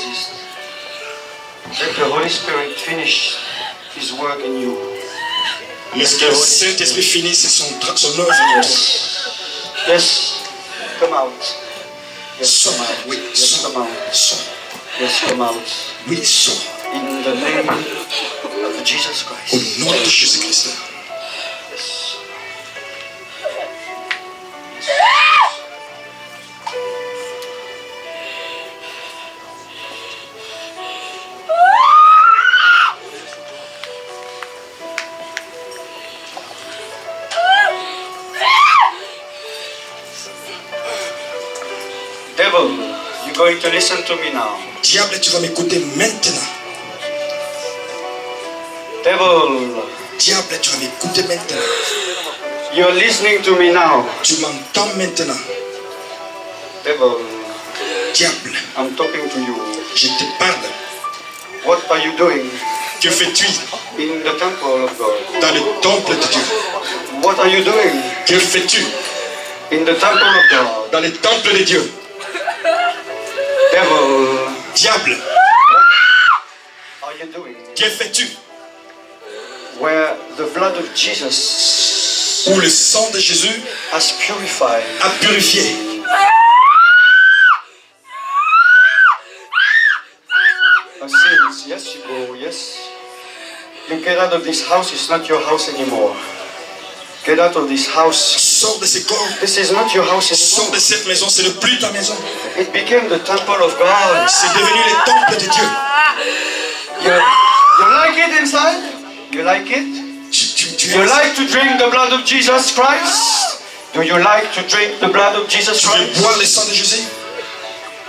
insist. Let the Holy Spirit finish His work in you. Laisse que le Saint-Esprit finisse son œuvre en toi. Yes, come out. Yes, Sors, come out. oui, Yes, sors, come out. sors. Yes, come out. Oui, sors. In the name of Jesus Christ. Au nom de Jésus-Christ. Yes. Devil, you're going to listen to me now. Diable, tu vas m'écouter maintenant. Devil, Diable, tu vas m'écouter maintenant. you're listening to me now. Tu m'entends maintenant. Devil, Diable, I'm talking to you. je te parle. What are you doing Que fais-tu in the temple of God? dans le temple de Dieu? What are you doing Que fais-tu in the temple of God? dans le temple de Dieu? Devil, Diable, what are you doing que fais-tu where the blood of Jesus où le sang de Jésus has purified? a purifié? Our sins? Yes, you go. Yes. You get out of this house. It's not your house anymore. Get out of this house. Sors de ces corps. This is not your house Sors anymore. de cette maison, ce n'est plus ta maison. It became the temple of God. C'est devenu le temple de Dieu. You like it inside? You like it? Tu You like to drink the blood of Jesus Christ? Do you like to drink the blood of Jesus veux Christ? boire le sang de Jésus?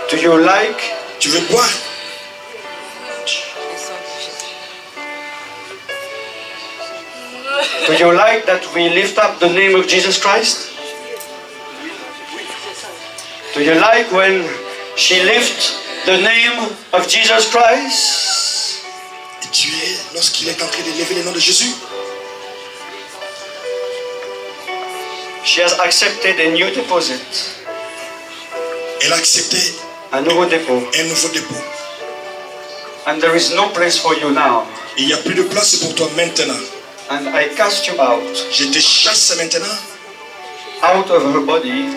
Do you like? Tu veux boire? Do you like that we lift up the name of Jesus Christ? Do you like when she lifts the name of Jesus Christ? Et tu es, lorsqu'il est en train de lever le nom de Jésus, She has accepted a new deposit, elle a accepté un nouveau dépôt. un nouveau dépôt. And there is no place for you now. Il n'y a plus de place pour toi maintenant. And I cast you out Je te chasse maintenant of her body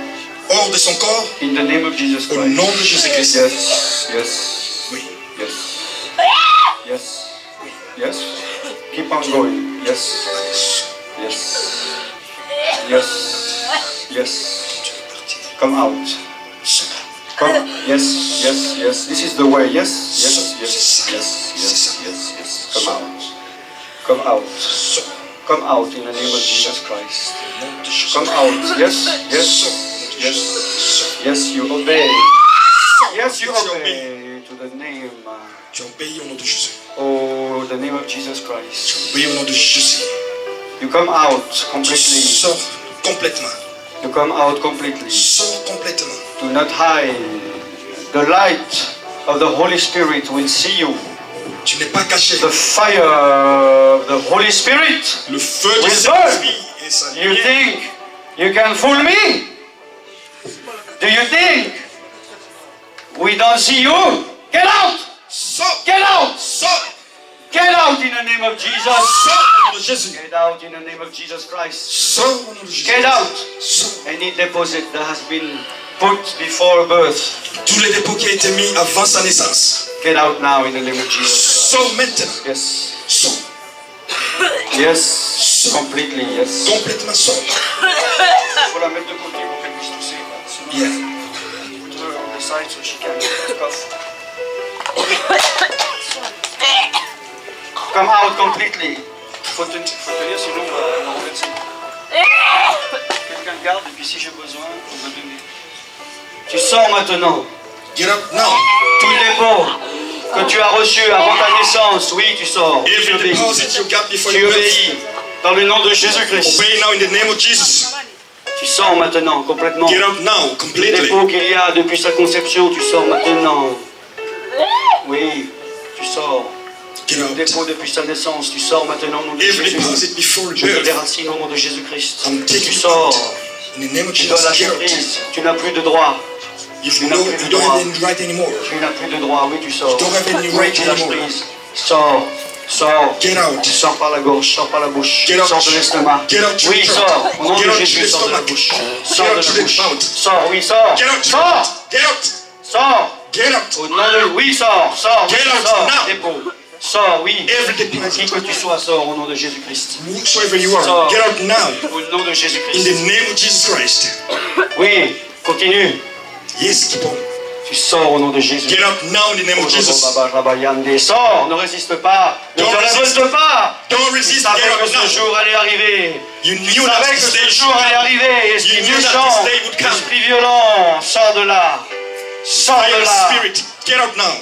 hors de son corps in the name of Jesus au Christ. nom de Jésus-Christ. Yes, yes, Oui. yes, yes, yes. Keep on going. Yes, yes, yes, yes. Come out. Come. Yes, yes, yes. This is the way. Yes, yes, yes, yes, yes, yes, yes. Come out. Come out. Come out in the name of Jesus Christ. Come out. Yes, yes, yes. Yes, you obey. Yes, you obey to the name. Tu obéis au nom de Jésus. Oh, the name of Jesus Tu Christ. obéis au nom de Jésus. You come out Tu completely. sors complètement. You come out completely. Sors complètement. Do not hide. The light of the Holy Spirit will see you. Tu n'es pas caché. The fire of the Holy Spirit. Le feu du Will Saint-Esprit et sa You lumière. think you can fool me? Do you think we don't see you? Get out! Sors. Get out! Sors. Get out in the name of Jesus! Sors au nom de Jésus. Get out in the name of Jesus Christ! Sors au nom de Jésus. Get out! Sors. Any deposit that has been put before birth, Tous les dépôts qui ont été mis avant sa naissance. get out now in the name of Jesus. Sors maintenant. Yes. Sors. Yes. Completely, yes. Complètement sors. Il faut la mettre de côté pour qu'elle puisse tousser. Bien. Put her on the side so she can cough. Come out completely. Faut tenir sinon on va renverser. Quelqu'un garde et puis si j'ai besoin, on me donner. Tu sors maintenant. Get up now. Tout le dépôt que tu as reçu avant ta naissance, oui, tu sors. Tu Every obéis. deposit you got before Tu you obéis. birth. Dans le nom de Jésus-Christ. Obey now in the name of Jesus. Tu sors maintenant complètement. Get up now Le completely. dépôt qu'il y a depuis sa conception, tu sors maintenant. Oui, tu sors. Get Le out. dépôt depuis sa naissance, tu sors maintenant au nom de Every Jésus. deposit before Je te birth. déracine au nom de Jésus-Christ. I'm Tu taking sors. it. In the name of Tu dois Jesus. lâcher Get out. prise. Tu n'as plus de droit. If you know you don't have any right anymore, Tu n'as plus de droit, oui, tu sors. you don't have any Oui, right tu lâches anymore. prise. Sors, sors. Get out. Sors par la gorge, sors par la bouche. Get out. Sors de l'estomac. Get out through Oui, the sors. throat. Au nom Get de out Jésus, through the sors de la stomach. bouche. Get Sors out de through la the bouche. mouth. Sors, oui, sors. Get out. Sors. Get out. Sors. Get out. Au nom de... Oui, sors, sors. Oui, Get out sors. now. Dépôt. Sors, oui. Every deposit. Qui que tu sois, sors au nom de Jésus-Christ. Whosoever you are, Sors. get out now. Au nom de In Jésus-Christ. the name of Jesus Christ. Oui, continue. Yes, keep on. Tu sors au nom de Jésus. Get out now in the name of Jesus. Sors, ne résiste pas. Ne te Don't resist. révolte pas. Don't Tu resist. savais Get que out ce now. jour allait arriver. You Tu knew that savais que this day ce should jour allait come. arriver. Esprit You knew that méchant, this day would come. esprit violent, sors de là. Sors Fire de là. spirit, get out now.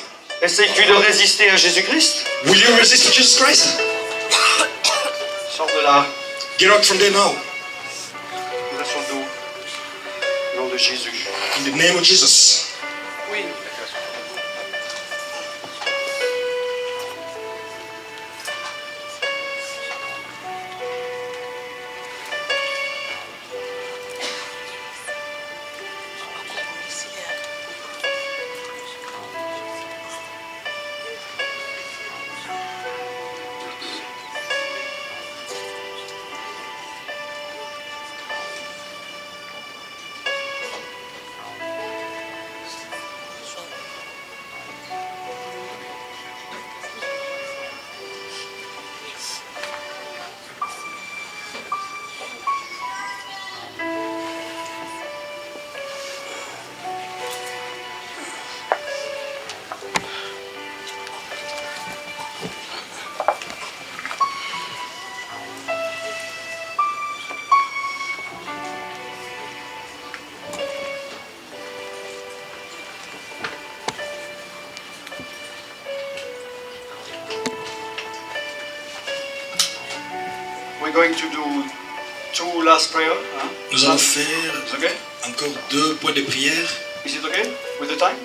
Essayes-tu de résister à Jésus-Christ? Will you resist to Jesus Christ? Sors de là. Get out from there now. Là sur le dos. Au nom de Jésus. In the name of Jesus. Oui. We're going to do two last prayer. Huh? Nous allons faire Is okay? encore 2 points de prière, Is it okay with the time?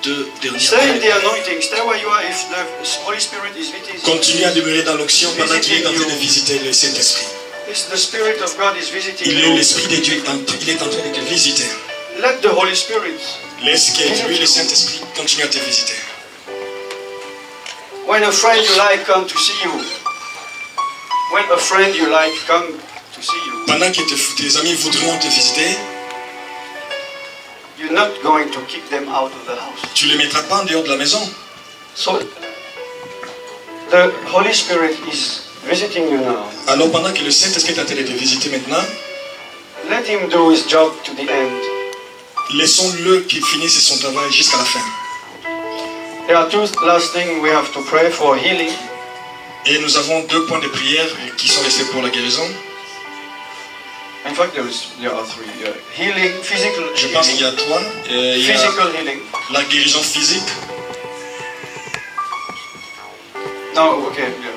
2 dernières Stay in the prières. anointing. Stay where you are. If the Holy Spirit is visiting, Continuez à demeurer dans l'onction pendant qu'il est en train de visiter le Saint-Esprit. if the Spirit of God is visiting Il est you, l'Esprit de Dieu, il est en train de te visiter. let the Holy Spirit. Laisse que lui, le Saint-Esprit, continue à te visiter. When a friend you like come to see you, when a friend you like come to see you, Pendant que tes amis voudront te visiter, you're not going to kick them out of the house. tu ne les mettras pas en dehors de la maison. So the Holy Spirit is visiting you now. Alors pendant que le Saint-Esprit est en train de te visiter maintenant, Let him do his job to the end. laissons-le qu'il finisse son travail jusqu'à la fin. There are two last things we have to pray for healing. Et nous avons 2 points de prière qui sont restés pour la guérison. In fact, there are three. Healing, physical Je pense qu'il y healing, a 3. Il y a physical healing. la guérison physique, No, okay. Yeah.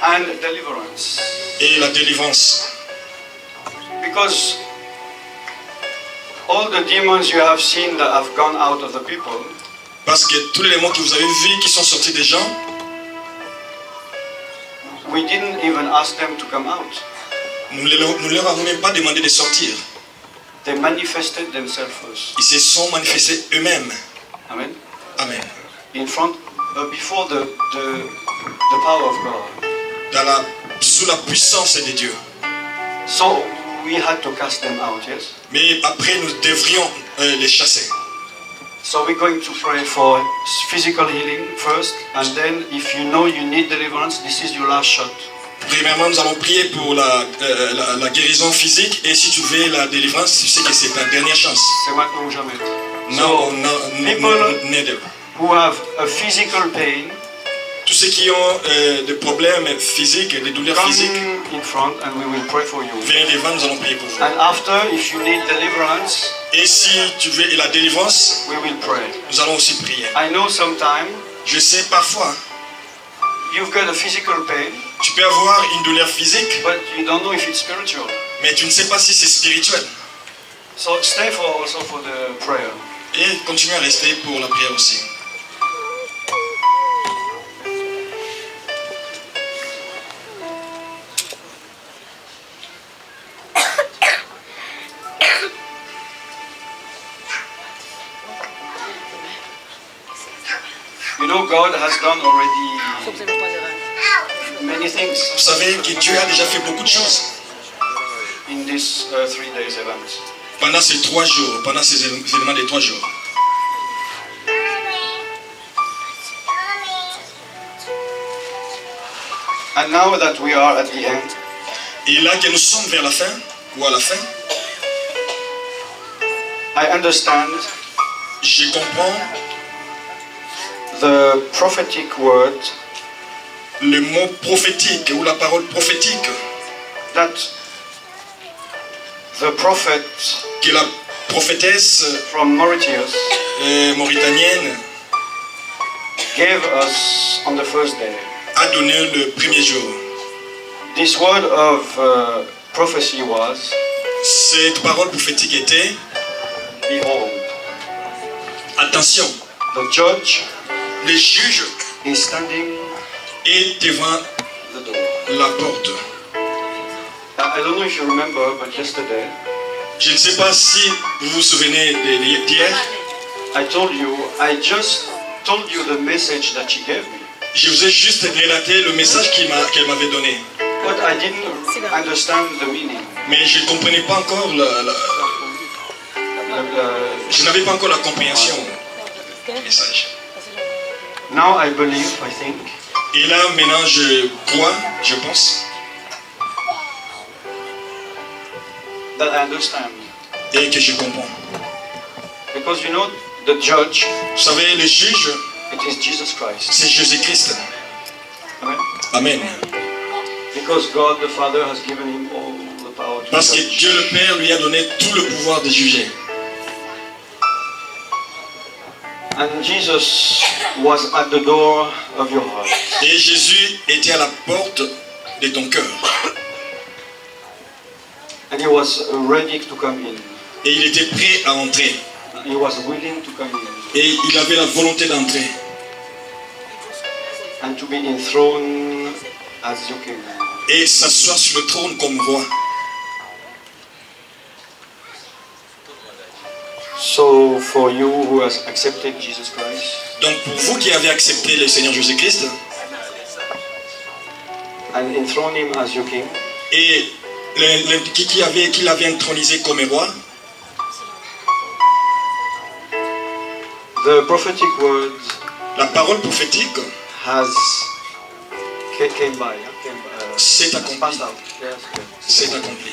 And deliverance. et la délivrance. Because all the demons you have seen that have gone out of the people, Parce que tous les démons que vous avez vus qui sont sortis des gens, we didn't even ask them to come out. nous ne leur avons même pas demandé de sortir. They manifested themselves first. Ils se sont manifestés eux-mêmes. Amen. Amen. In front, before the power of God. Sous la puissance de Dieu. So we had to cast them out, yes? Mais après, nous devrions les chasser. So we're going to pray for physical healing first, and then if you know you need deliverance, this is your last shot. Premièrement, nous allons prier pour la guérison physique. Et si tu veux la délivrance, tu sais que c'est ta dernière chance. C'est maintenant ou jamais. Non, people neither. who have a physical pain, Tous ceux qui ont des problèmes physiques, des douleurs come physiques, in front and we will pray for you. venez devant, nous allons prier pour vous. And after, if you need deliverance, Et si tu veux la délivrance, we will pray. nous allons aussi prier. I know sometimes Je sais parfois, you've got a physical pain, tu peux avoir une douleur physique, but you don't know if it's spiritual. mais tu ne sais pas si c'est spirituel. So stay also for the prayer. Et continue à rester pour la prière aussi. know, God has done already many things Vous savez que Dieu a déjà fait beaucoup de choses in this 3 days event. pendant ces 3 jours, pendant ces événements des 3 jours. And now that we are at the end, Et là que nous sommes vers la fin, ou à la fin, I understand je comprends the prophetic word le mot prophétique ou la parole prophétique that the prophet que la prophétesse from Mauritius mauritanienne gave us on the first day. a donné le premier jour. This word of prophecy was, Cette parole prophétique était: behold, attention, the judge le juge is standing est devant the door. la porte. I don't know if you remember, but yesterday Je ne sais pas si vous vous souvenez d'hier, I just told you the message that she gave me. je vous ai juste relaté le message qu'elle m'avait donné. But I didn't understand the meaning. Mais je ne comprenais pas encore je n'avais pas encore la compréhension du message. Now I believe, I think, Et là, maintenant, je crois, je pense, that I understand. et que je comprends. Because you know, the judge, Vous savez, le juge, it is Jesus Christ. c'est Jésus-Christ. Amen. Amen. Because God the Father has given him all the power to Parce que judge. Dieu le Père lui a donné tout le pouvoir de juger. And Jesus was at the door of your heart. Et Jésus était à la porte de ton cœur. And he was ready to come in. Et il était prêt à entrer. He was willing to come in. Et il avait la volonté d'entrer. And to be enthroned as your king. Et s'asseoir sur le trône comme roi. So for you who has accepted Jesus Christ, Donc pour vous qui avez accepté le Seigneur Jésus-Christ and enthroned him as your king, et qui l'avait intronisé comme roi, the prophetic word la parole prophétique came by. s'est accomplie. Passed out. Yes, yes. C'est accompli.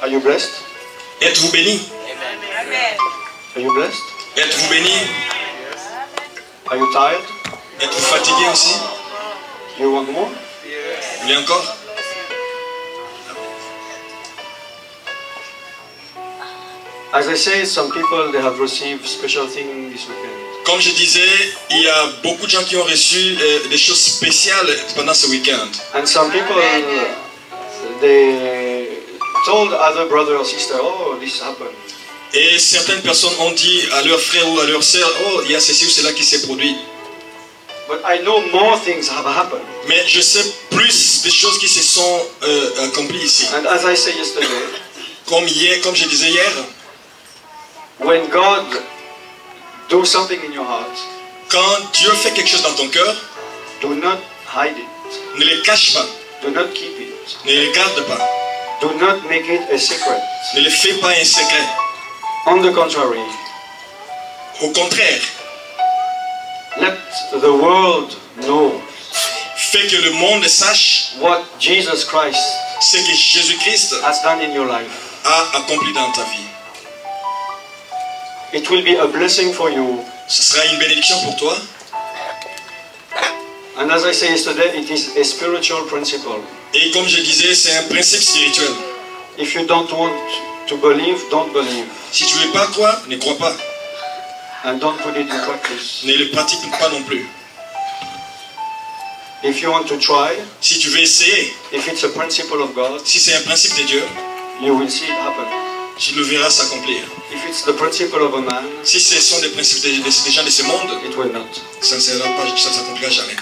Are you blessed? Êtes-vous béni? Are you blessed? Êtes-vous béni? Are you tired? Êtes-vous fatigué aussi? You want more? Vous voulez encore? As I say, some people they have received special thing this weekend. Comme je disais, il y a beaucoup de gens qui ont reçu des choses spéciales pendant ce week-end. And some people they told other brother or sister, oh, this happened. Et certaines personnes ont dit à leurs frères ou à leurs sœurs, oh, il y a ceci ou cela qui s'est produit. But I know more things have happened. Mais je sais plus des choses qui se sont accomplies ici. And as I said yesterday, Comme je disais hier, when God do something in your heart, quand Dieu fait quelque chose dans ton cœur, do not hide it. ne les cache pas, Do not keep it. ne les garde pas, Do not make it a secret. ne les fais pas un secret. On the contrary, Au contraire, let the world know fais que le monde sache what Jesus Christ ce que Jésus-Christ has done in your life. a accompli dans ta vie. It will be a blessing for you. Ce sera une bénédiction pour toi. And as I said yesterday, it is a spiritual principle. Et comme je disais, c'est un principe spirituel. If you don't want to believe, don't believe. Si tu ne veux pas croire, ne crois pas. And don't put it in practice. Ne le pratique pas non plus. If you want to try, Si tu veux essayer, if it's a principle of God, si c'est un principe de Dieu, you will see it happen. tu le verras s'accomplir. If it's the principle of a man, Si ce sont des principes des gens de ce monde, it will not. ça ne s'accomplira jamais.